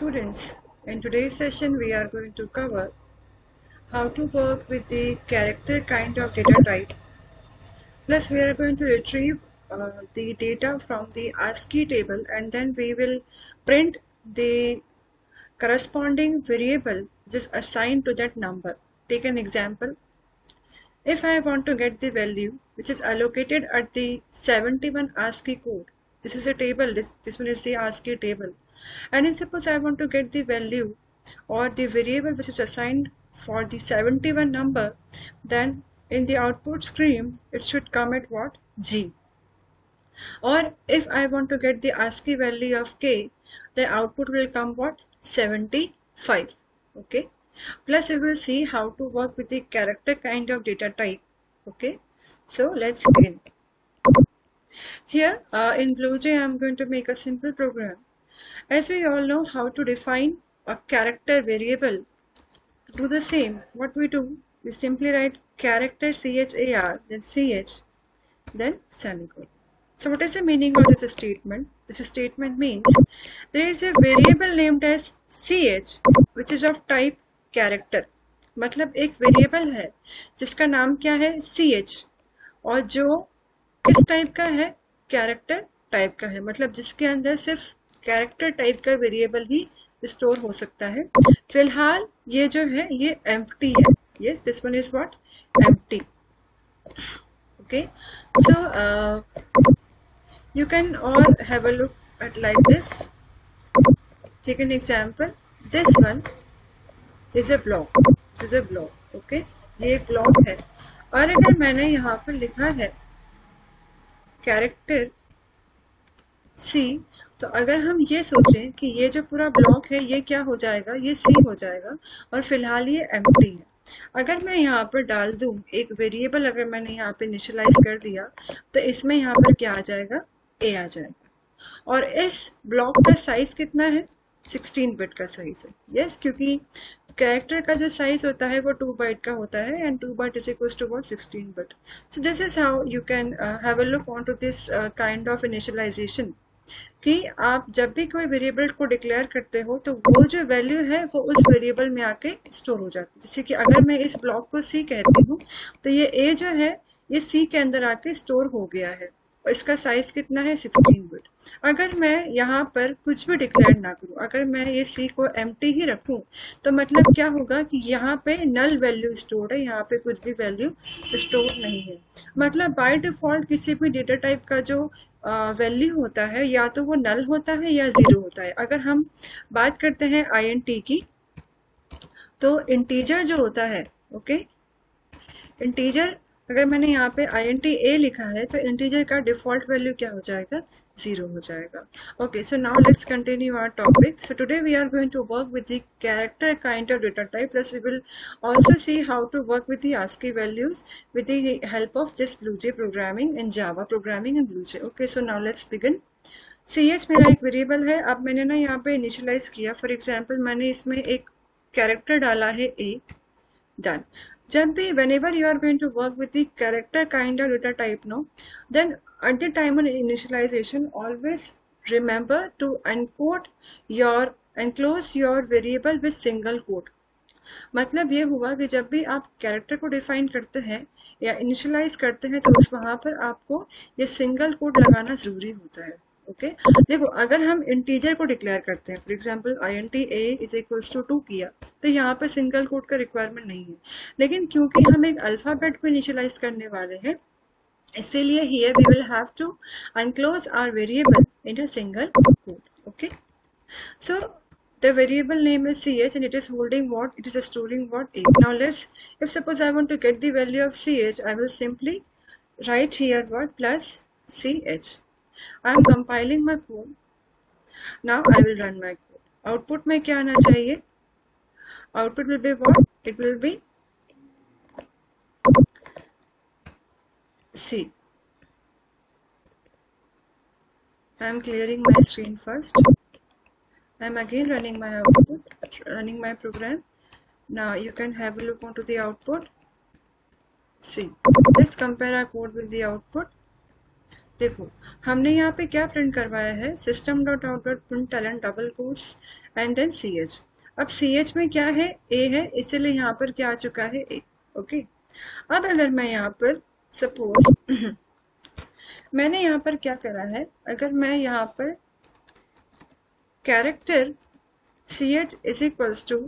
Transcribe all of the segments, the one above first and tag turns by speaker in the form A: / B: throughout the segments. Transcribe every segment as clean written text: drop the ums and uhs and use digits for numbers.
A: Students, in today's session we are going to cover how to work with the character kind of data type. Plus we are going to retrieve the data from the ASCII table and then we will print the corresponding variable which is assigned to that number. Take an example. If I want to get the value which is allocated at the 71 ASCII code, this is a table, this one is the ASCII table. And then suppose I want to get the value or the variable which is assigned for the 71 number, then in the output screen it should come at what? G. Or if I want to get the ASCII value of K, the output will come what? 75. Okay. Plus we will see how to work with the character kind of data type. Okay. So let's begin. Here in BlueJ I am going to make a simple program. As we all know how to define a character variable, to do the same, what we do, we simply write character char, then ch, then semicolon. So what is the meaning of this statement? This statement means there is a variable named as ch which is of type character. मतलब एक variable है जिसका नाम क्या है ch और जो किस टाइप का है कैरेक्टर टाइप का है, मतलब जिसके अंदर सिर्फ कैरेक्टर टाइप का वेरिएबल ही स्टोर हो सकता है. फिलहाल ये जो है ये एम्प्टी है. Yes, this one is what? Empty. Okay, so you can all have a look at like this. Take an example. This one is a block. This is a block. Okay, ये एक block है और अगर मैंने यहाँ पर लिखा है कैरेक्टर C, तो अगर हम ये सोचें कि ये जो पूरा ब्लॉक है ये क्या हो जाएगा, ये C हो जाएगा और फिलहाल ये एम्प्टी है. अगर मैं यहाँ पर डाल दूं एक वेरिएबल, अगर मैंने यहाँ पे इनिशियलाइज कर दिया तो इसमें यहाँ पर क्या आ जाएगा? A आ जाएगा. और इस ब्लॉक का साइज कितना है? 16 बिट का साइज है. यस, क्योंकि कैरेक्टर का जो साइज होता है वो 2 बाइट का होता है and 2 byte is equals to what? 16 bit. So this is how you can have a look on to this kind of initialization कि आप जब भी कोई वेरिएबल को डिक्लेयर करते हो तो वो जो वैल्यू है वो उस वेरिएबल में आके स्टोर हो जाती है. जैसे कि अगर मैं इस ब्लॉक को C कहती हूँ तो ये A जो है ये C के अंदर आके स्टोर हो गया है और इसका साइज कितना है? 16 बिट. अगर मैं यहाँ पर कुछ भी डिक्लेयर ना करूँ, अगर मैं ये C को एम्प्टी ही रखूँ तो मतलब क्या होगा कि यहाँ पे नल वैल्यू स्टोर है, यहाँ पे कुछ भी वैल्यू स्टोर नहीं है. मतलब बाय डिफॉल्ट किसी भी डेटा टाइप का जो वैल्यू होता है या तो वो नल होता है या जीरो होता है. अगर हम बात करते हैं INT की तो इंटीजर जो होता है, ओके, इंटीजर अगर मैंने यहाँ पे INT A लिखा है तो इंटीजर का डिफॉल्ट वैल्यू क्या हो जाएगा? 0 हो जाएगा. Okay, so now let's continue our topic. So today we are going to work with the character kind of data type, plus we will also see how to work with the ASCII values with the help of this BlueJ programming in Java programming in BlueJ. Okay, so now let's begin. ch मेरा एक variable है. अब मैंने ना यहाँ पे initialise किया. For example मैंने इसमें एक कैरेक्टर डाला है A. डन. जब भी whenever you are going to work with the character kind of data type, no, then at the time of initialization always remember to enclose your variable with single quote. मतलब ये हुआ कि जब भी आप character को डिफाइन करते हैं या इनिशियलाइज करते हैं तो उस वहां पर आपको ये सिंगल कोट लगाना जरूरी होता है. ओके, देखो अगर हम इंटीजर को डिक्लेयर करते हैं, for example INT A is equals to 2 किया तो यहाँ पे सिंगल कोट का रिक्वायरमेंट नहीं है. लेकिन क्योंकि हम एक अल्फाबेट को इनिशियलाइज करने वाले हैं इसीलिए here we will have to enclose our variable in a single quote. Okay, so the variable name is ch and it is holding what? It is storing what? A. Now let's, if suppose I want to get the value of ch, I will simply write here what? Plus ch. I am compiling my code. Now I will run my code. Output में क्या आना चाहिए? Output will be what? It will be C. I am clearing my screen first. I am again running my output, running my program. Now you can have a look onto the output. C. Let's compare our code with the output. देखो हमने यहाँ पे क्या print करवाया है? system.out.println double quotes and then C H. अब C H में क्या है, ए है, इसलिए यहाँ पर क्या आ चुका है, ए। ओके, अब अगर मैं यहाँ पर सपोज मैंने यहाँ पर क्या करा है, अगर मैं यहाँ पर character C H is equals to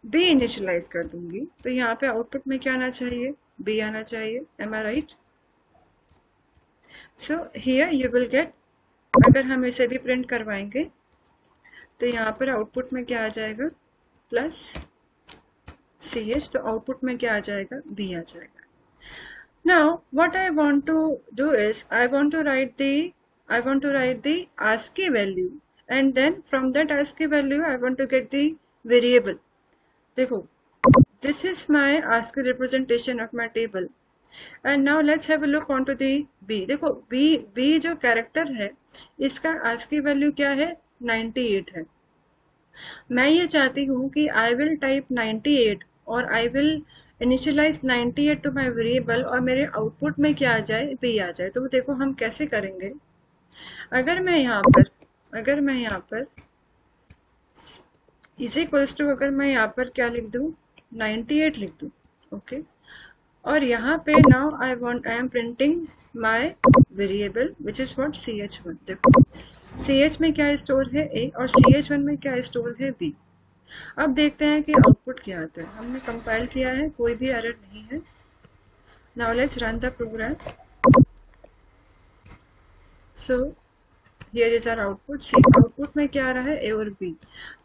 A: B initialize कर दूंगी, तो यहाँ पे आउटपुट में क्या आना चाहिए, बी आना चाहिए। Am I right? So here you will get, अगर हम इसे भी प्रिंट करवाएंगे तो यहाँ पर आउटपुट में क्या आ जाएगा, प्लस सी एच, तो आउटपुट में क्या आ जाएगा, बी आ जाएगा। Now, what I want to do is I want to write the ASCII value, and then from that ASCII value I want to get the variable. देखो, this is my ASCII representation of my table. And now let's have a look onto the B. देखो B जो character है इसका ASCII value क्या है, 98 है। मैं ये चाहती हूँ कि I will type 98 और I will initialize 98 to my variable, और मेरे आउटपुट में क्या आ जाए, बी आ जाए। तो देखो हम कैसे करेंगे, अगर मैं यहाँ पर इज इक्वल्स टू, अगर मैं यहाँ पर क्या लिख दूँ, 98 लिख दूँ। ओके, और यहाँ पे now I M printing my variable which is what, ch1। देखो ch में क्या स्टोर है, ए, और ch1 में क्या स्टोर है, बी। अब देखते हैं कि आउटपुट क्या आता है। हमने कंपाइल किया है, कोई भी एरर नहीं है। Now let's run the program. So here is our output. C output में क्या आ रहा है, ए और बी।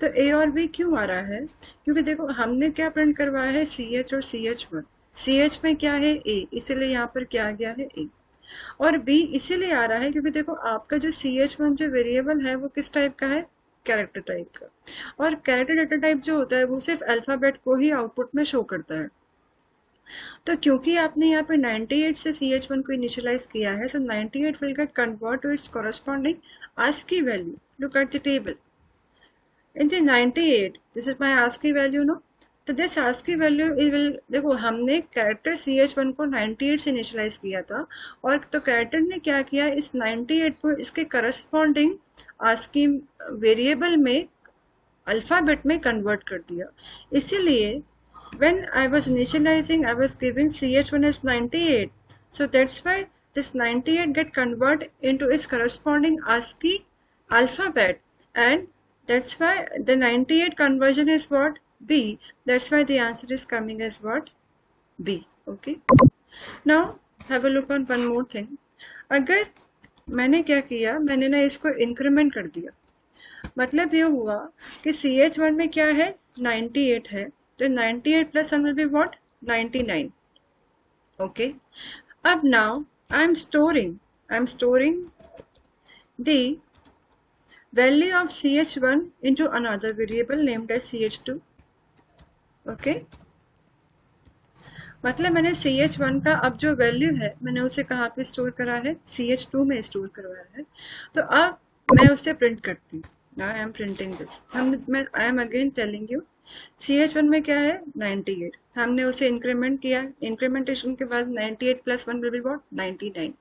A: तो ए और बी क्यों आ रहा है, क्योंकि देखो हमने क्या प्रिंट करवाया है, सी एच और C H one. C H में क्या है, ए, इसीलिए यहाँ पर क्या आ गया है, ए। और बी इसीलिए आ रहा है क्योंकि देखो आपका जो सी एच वन जो वेरिएबल है वो किस टाइप का है, कैरेक्टर टाइप का। और कैरेक्टर डेटा टाइप जो होता है वो सिर्फ अल्फाबेट को ही आउटपुट में शो करता है। तो क्योंकि आपने यहाँ पे 98 से ch1 को इनिशियलाइज किया है, so 98 will get convert to its corresponding ASCII value. Look at the table in the 98, this is my ASCII value no. तो दिस ASCII वैल्यू विल, देखो हमने कैरेक्टर ch1 को 98 से इनिशियलाइज किया था, और तो कैरेक्टर ने क्या किया, इस 98 को इसके करस्पॉन्डिंग ASCII वेरिएबल में अल्फाबेट में कन्वर्ट कर दिया। इसीलिए when I was initializing, I was giving ch1 as 98, so that's why this 98 get converted into its corresponding ASCII alphabet, and that's why the 98 conversion is what, B. That's why the answer is coming as what, B. Okay, now have a look on one more thing. अगर मैंने क्या किया, मैंने ना इसको increment कर दिया, मतलब ये हुआ कि ch1 में क्या है, 98 है, तो 98 plus 1 will be what, 99. Okay, अब now I'm storing the value of ch1 into another variable named as ch2. Okay, मतलब मैंने ch1 का अब जो वैल्यू है मैंने उसे कहाँ पे स्टोर करा है, ch2 में स्टोर करवाया है। तो अब मैं उसे प्रिंट करती हूँ। Now I am printing this. I am again telling you, ch1 में क्या है, 98, हमने उसे इंक्रीमेंट किया, इंक्रीमेंटेशन के बाद 98 प्लस 1 विल बी व्हाट, 99।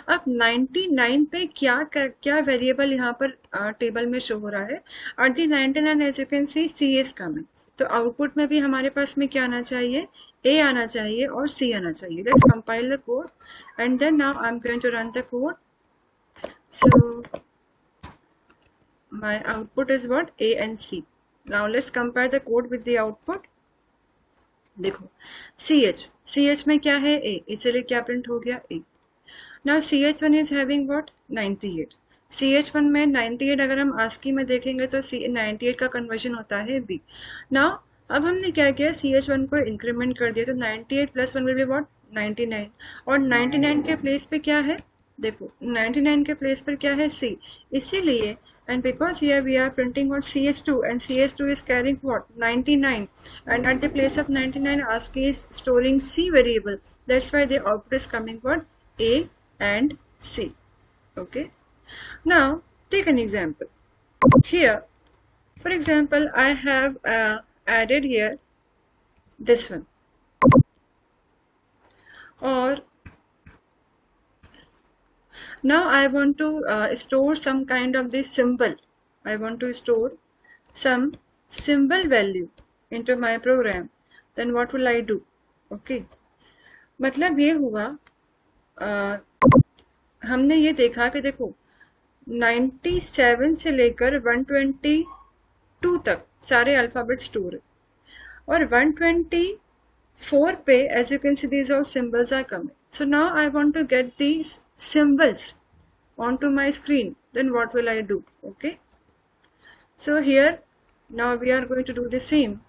A: अब 99 पे क्या वेरिएबल यहाँ पर टेबल में शो हो रहा है, at the 99 as you can see C is coming. तो आउटपुट में भी हमारे पास में क्या आना चाहिए, ए आना चाहिए और सी आना चाहिए। Let's compile the code and then now I am going to run the code. So my output is what, A and C. Now let's compare the code with the output. देखो ch में क्या है, A, इसलिए क्या print हो गया, A. Now ch1 is having what, 98. ch1 में 98 अगर हम ASCII में देखेंगे तो 98 का कन्वर्जन होता है B. Now अब हमने क्या किया, ch1 को इंक्रीमेंट कर दिया, तो 98 प्लस 1 विल बी व्हाट, 99, और 99 के प्लेस पे क्या है, देखो 99 के प्लेस पर क्या है, C, इसीलिए, and because here we are printing what, ch2, and ch2 is carrying what, 99, and at the place of 99 ASCII is storing C variable, that's why the output is coming what, A and C. Okay, now take an example. Here for example I have added here this one, or now I want to store some kind of this symbol. I want to store some symbol value into my program, then what will I do? Okay, मतलब ये हुआ हमने ये देखा कि देखो 97 से लेकर 122 तक सारे अल्फाबेट स्टोर है, और 124 पे as you can see these all symbols are coming. So now I want to get these symbols onto my screen, then what will I do? Okay, so here now we are going to do the same.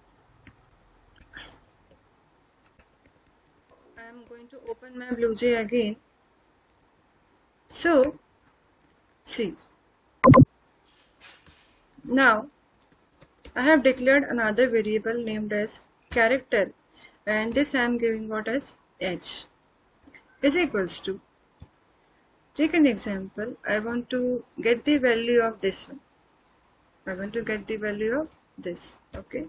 A: I am going to open my BlueJ again. So see, now I have declared another variable named as character, and this I am giving what as h is equals to, take an example, I want to get the value of this one. I want to get the value of this. Okay,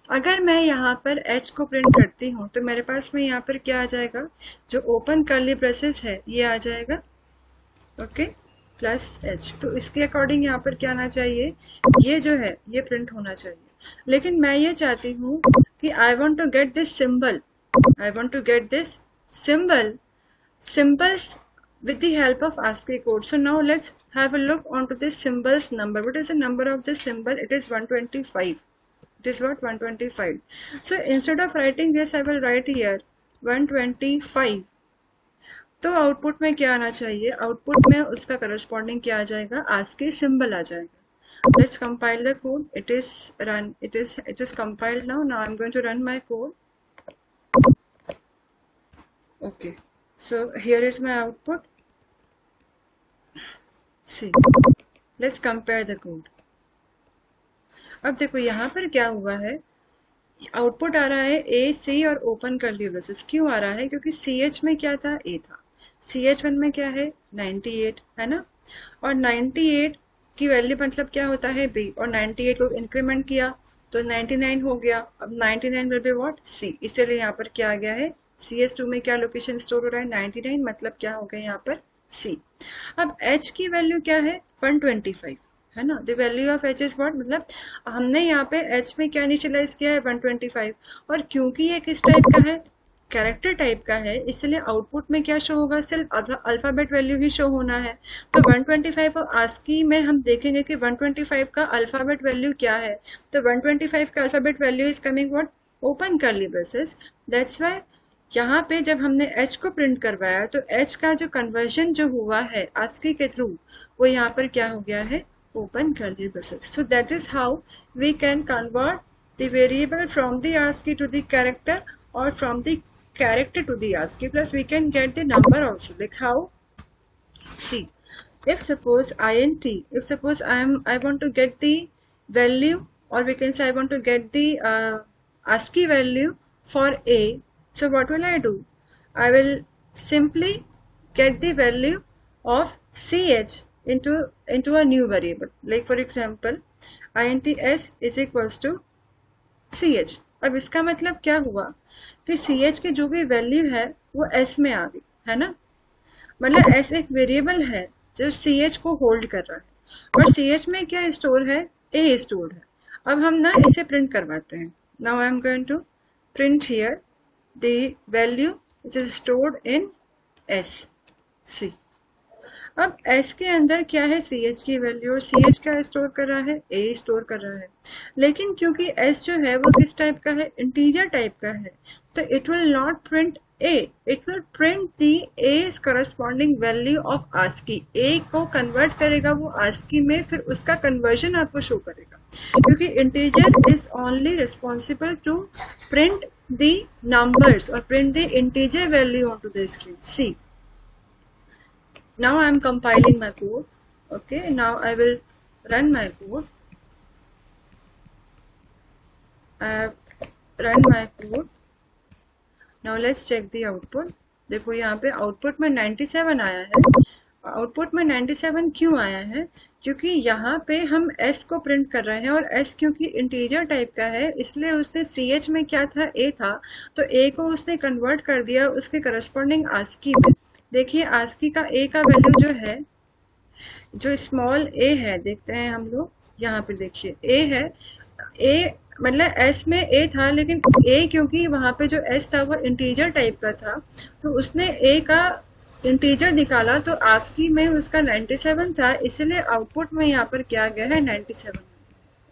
A: अगर मैं यहाँ पर h को print करती हूँ तो मेरे पास में यहाँ पर क्या आ जाएगा, जो ओपन कर्ली ब्रेसेस है ये आ जाएगा. Okay, plus h. तो इसके अकॉर्डिंग यहाँ पर क्या आना चाहिए, ये जो है ये प्रिंट होना चाहिए. लेकिन मैं ये चाहती हूँ कि I want to get this symbol, I want to get this symbol, symbols with the help of ASCII code. So now let's have a look onto this symbols number. What is the number of this symbol? It is 125. It is what? 125. So instead of writing this, I will write here 125. तो output में क्या आना चाहिए, output में उसका corresponding क्या आ जाएगा, ASCII symbol आ जाएगा. Let's compile the code. It is run. It is compiled now. Now I'm going to run my code. Okay. So here is my output. See, let's compare the code. अब देखो यहाँ पर क्या हुआ है, output आ रहा है ए सी और ओपन कर्ली ब्रेसेस. क्यों आ रहा है, क्योंकि सी एच में क्या था, ए था. सी एच वन में क्या है, 98 है ना, और 98 की वैल्यू मतलब क्या होता है, बी, और 98 को इंक्रीमेंट किया तो 99 हो गया. अब 99 विल बी व्हाट, सी. इसीलिए यहाँ पर क्या आ गया है, CS2 में क्या लोकेशन स्टोर हो रहा है, 99, मतलब क्या हो गया यहाँ पर C. अब H की वैल्यू क्या है, 125 है ना. The value of H is what, मतलब हमने यहाँ पे H में क्या इनिशियलाइज किया है, 125, और क्योंकि ये किस टाइप का है, कैरेक्टर टाइप का है, इसलिए आउटपुट में क्या शो होगा, सिर्फ अल्फाबेट वैल्यू ही शो होना है. तो 125 और ASCII में हम देखेंगे कि 125 का अल्फाबेट वैल्यू क्या है. तो 125 का alphabet value is coming what, open curly braces. That's why यहाँ पे जब हमने h को प्रिंट करवाया तो h का जो कन्वर्जन जो हुआ है ASCII के थ्रू, वो यहाँ पर क्या हो गया है, open curly braces. So that is how we can convert the variable from the ASCII to the character, और from the character to the ASCII. Plus we can get the number also. Like how, see, if suppose int, if suppose I want to get the value, or we can say I want to get the ASCII value for a. So what will I do? I will simply get the value of ch into a new variable. Like for example, int s is equals to ch. अब इसका मतलब क्या हुआ कि ch की जो भी value है वो s में आ गई है ना. मतलब s एक वेरिएबल है जो ch को होल्ड कर रहा है, और ch में क्या स्टोर है, a स्टोर है. अब हम ना इसे प्रिंट करवाते हैं. Now I am going to print here the value which is stored in S. C. अब S के अंदर क्या है, CH की वैल्यू, और CH क्या स्टोर कर रहा है, A स्टोर कर रहा है. लेकिन क्योंकि S जो है वो किस टाइप का है, इंटीजर टाइप का है, तो it will not print A, it will print the A's corresponding value of ASCII. A को कन्वर्ट करेगा वो ASCII में, फिर उसका कन्वर्जन आपको शो करेगा, क्योंकि integer is only responsible to print the numbers or print the integer value onto the screen. See, now I am compiling my code. Okay, now I will run my code. I have run my code. Now let's check the output. देखो यहाँ पे output में 97 आया है. Output में 97 क्यों आया है, क्योंकि यहाँ पे हम s को प्रिंट कर रहे हैं, और s क्योंकि इंटीजर टाइप का है इसलिए उसने ch में क्या था, a था, तो a को उसने कन्वर्ट कर दिया उसके करस्पॉन्डिंग ASCII में. देखिए ASCII का a का वैल्यू जो है, जो स्मॉल a है, देखते हैं हम लोग, यहाँ पे देखिए ए है, ए मतलब एस में ए था, लेकिन ए क्योंकि वहां पे जो एस था वो इंटीजर टाइप का था, तो उसने ए का इंटीजर निकाला, तो आस्की में उसका 97 था, इसलिए आउटपुट में यहाँ पर क्या गया है 97.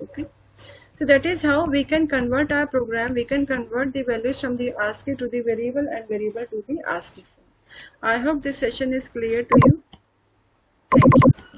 A: Okay, so that is how we can convert our program. We can convert the values from the ASCII to the variable and variable to the ASCII form. I hope this session is clear to you. Thank you.